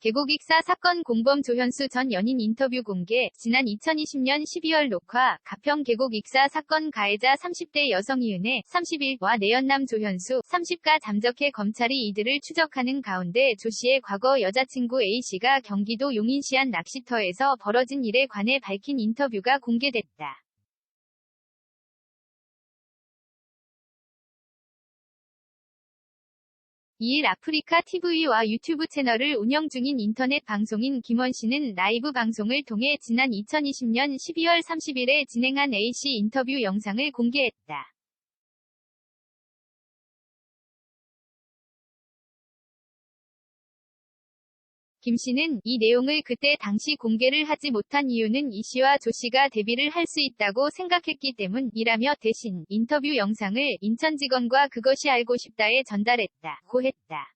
계곡 익사 사건 공범 조현수 전 연인 인터뷰 공개. 지난 2020년 12월 녹화. 가평 계곡 익사 사건 가해자 30대 여성 이은혜 31와 내연남 조현수 30가 잠적해 검찰이 이들을 추적하는 가운데 조씨의 과거 여자친구 A씨가 경기도 용인시 한 낚시터에서 벌어진 일에 관해 밝힌 인터뷰가 공개됐다. 이일 아프리카 TV와 유튜브 채널을 운영 중인 인터넷 방송인 김원씨는 라이브 방송을 통해 지난 2020년 12월 30일에 진행한 A씨 인터뷰 영상을 공개했다. 김씨는 이 내용을 그때 당시 공개를 하지 못한 이유는 E씨와 조씨가 데뷔를 할 수 있다고 생각했기 때문이라며 대신 인터뷰 영상을 인천지검과 그것이 알고 싶다에 전달했다고 했다.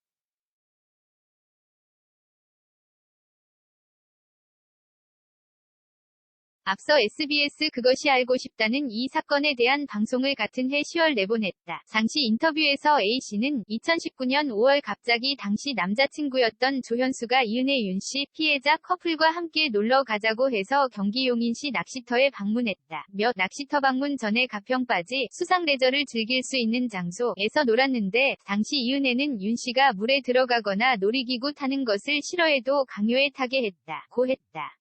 앞서 SBS 그것이 알고 싶다는 이 사건에 대한 방송을 같은 해 10월 내보냈다. 당시 인터뷰에서 A씨는 2019년 5월 갑자기 당시 남자친구였던 조현수가 이은혜 윤씨 피해자 커플과 함께 놀러 가자고 해서 경기 용인시 낚시터에 방문했다. 낚시터 방문 전에 가평바지 수상 레저를 즐길 수 있는 장소에서 놀았는데 당시 이은혜는 윤씨가 물에 들어가거나 놀이기구 타는 것을 싫어해도 강요해 타게 했다고 했다.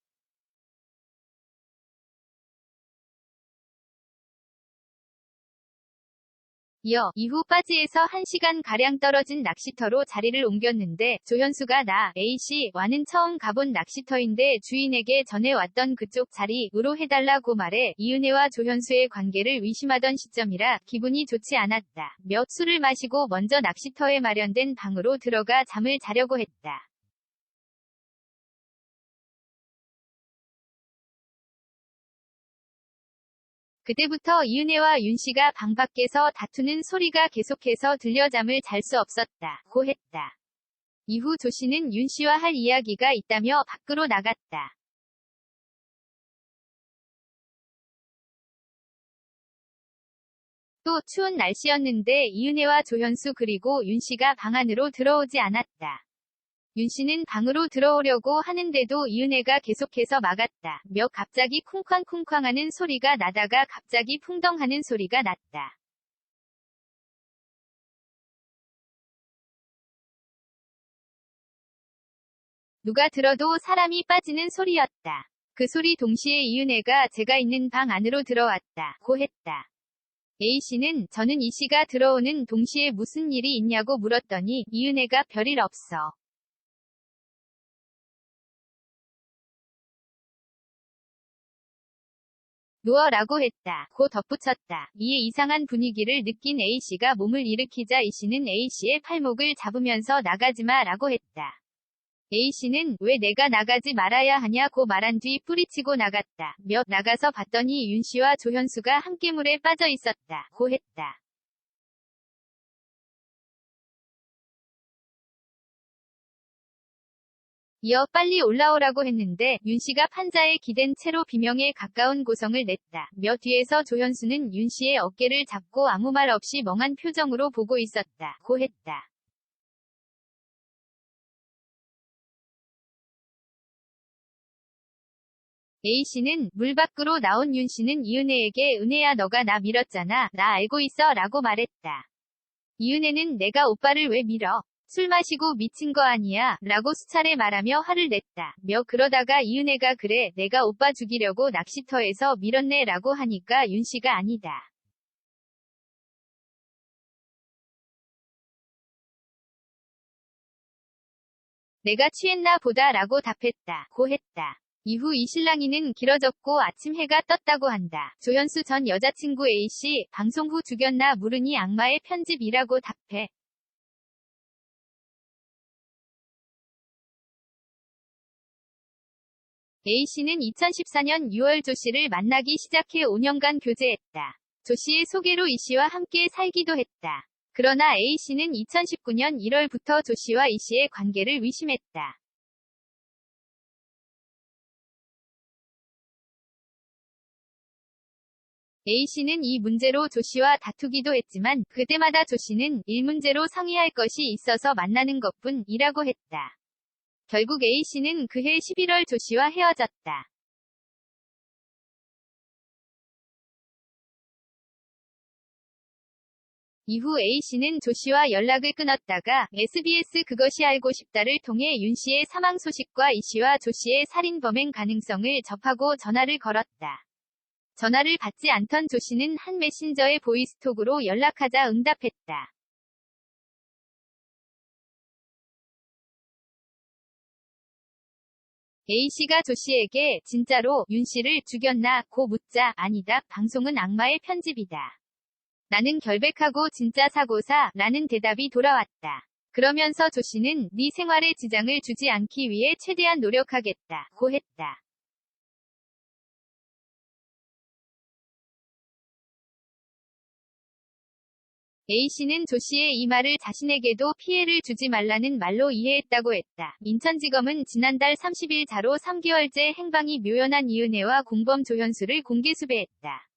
이후 바지에서 1시간가량 떨어진 낚시터로 자리를 옮겼는데 조현수가 나 A씨와는 처음 가본 낚시터인데 주인에게 전해왔던 그쪽 자리으로 해달라고 말해 이은혜와 조현수의 관계를 의심하던 시점이라 기분이 좋지 않았다. 술을 마시고 먼저 낚시터에 마련된 방으로 들어가 잠을 자려고 했다. 그때부터 이은혜와 윤씨가 방 밖에서 다투는 소리가 계속해서 들려 잠을 잘 수 없었다고 했다. 이후 조씨는 윤씨와 할 이야기가 있다며 밖으로 나갔다. 또 추운 날씨였는데 이은혜와 조현수 그리고 윤씨가 방 안으로 들어오지 않았다. 윤씨는 방으로 들어오려고 하는데도 이은혜가 계속해서 막았다. 갑자기 쿵쾅쿵쾅하는 소리가 나다가 갑자기 풍덩하는 소리가 났다. 누가 들어도 사람이 빠지는 소리였다. 그 소리 동시에 이은혜가 제가 있는 방 안으로 들어왔다고 했다. A씨는 저는 E씨가 들어오는 동시에 무슨 일이 있냐고 물었더니 이은혜가 별일 없어. 누워라고 했다. 고 덧붙였다. 이에 이상한 분위기를 느낀 A씨가 몸을 일으키자 E씨는 A씨의 팔목을 잡으면서 나가지마 라고 했다. A씨는 왜 내가 나가지 말아야 하냐고 말한 뒤 뿌리치고 나갔다. 나가서 봤더니 윤씨와 조현수가 함께 물에 빠져 있었다고 했다. 이어 빨리 올라오라고 했는데 윤씨가 판자에 기댄 채로 비명에 가까운 고성을 냈다. 뒤에서 조현수는 윤씨의 어깨를 잡고 아무 말 없이 멍한 표정으로 보고 있었다고 했다. A씨는 물 밖으로 나온 윤씨는 이은혜에게 은혜야 너가 나 밀었잖아. 나 알고 있어 라고 말했다. 이은혜는 내가 오빠를 왜 밀어? 술 마시고 미친 거 아니야? 라고 수차례 말하며 화를 냈다. 그러다가 이은혜가 그래 내가 오빠 죽이려고 낚시터에서 밀었네 라고 하니까 윤씨가 아니다. 내가 취했나 보다 라고 답했다고 했다. 이후 이 실랑이는 길어졌고 아침 해가 떴다고 한다. 조현수 전 여자친구 A씨 방송 후 죽였나 물으니 악마의 편집이라고 답해. A씨는 2014년 6월 조씨를 만나기 시작해 5년간 교제했다. 조씨의 소개로 E씨와 함께 살기도 했다. 그러나 A씨는 2019년 1월부터 조씨와 E씨의 관계를 의심했다. A씨는 이 문제로 조씨와 다투기도 했지만 그때마다 조씨는 일 문제로 상의할 것이 있어서 만나는 것뿐이라고 했다. 결국 A씨는 그해 11월 조씨와 헤어졌다. 이후 A씨는 조씨와 연락을 끊었다가 SBS 그것이 알고 싶다를 통해 윤씨의 사망 소식과 이씨와 조씨의 살인 범행 가능성을 접하고 전화를 걸었다. 전화를 받지 않던 조씨는 한 메신저의 보이스톡으로 연락하자 응답했다. A씨가 조씨에게 진짜로 윤씨를 죽였나 고 묻자 아니다. 방송은 악마의 편집이다. 나는 결백하고 진짜 사고사 라는 대답이 돌아왔다. 그러면서 조씨는 네 생활에 지장을 주지 않기 위해 최대한 노력하겠다 고 했다. A씨는 조씨의 이 말을 자신에게도 피해를 주지 말라는 말로 이해했다고 했다. 인천지검은 지난달 30일 자로 3개월째 행방이 묘연한 이은혜와 공범 조현수를 공개 수배했다.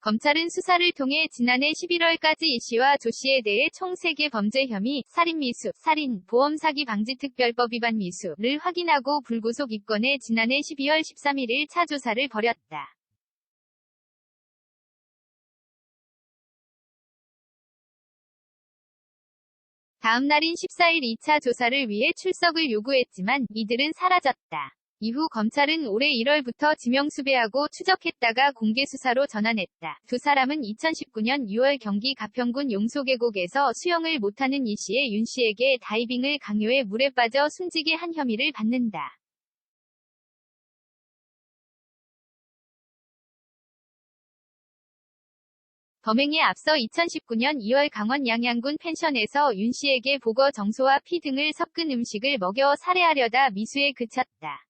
검찰은 수사를 통해 지난해 11월까지 이씨와 조씨에 대해 총 3개 범죄 혐의, 살인미수, 살인, 보험사기 방지특별법 위반 미수를 확인하고 불구속 입건해 지난해 12월 13일 1차 조사를 벌였다. 다음 날인 14일 2차 조사를 위해 출석을 요구했지만 이들은 사라졌다. 이후 검찰은 올해 1월부터 지명수배하고 추적했다가 공개수사로 전환했다. 두 사람은 2019년 6월 경기 가평군 용소계곡에서 수영을 못하는 이씨의 윤씨에게 다이빙을 강요해 물에 빠져 숨지게 한 혐의를 받는다. 범행에 앞서 2019년 2월 강원 양양군 펜션에서 윤씨에게 보거 정소와 피 등을 섞은 음식을 먹여 살해하려다 미수에 그쳤다.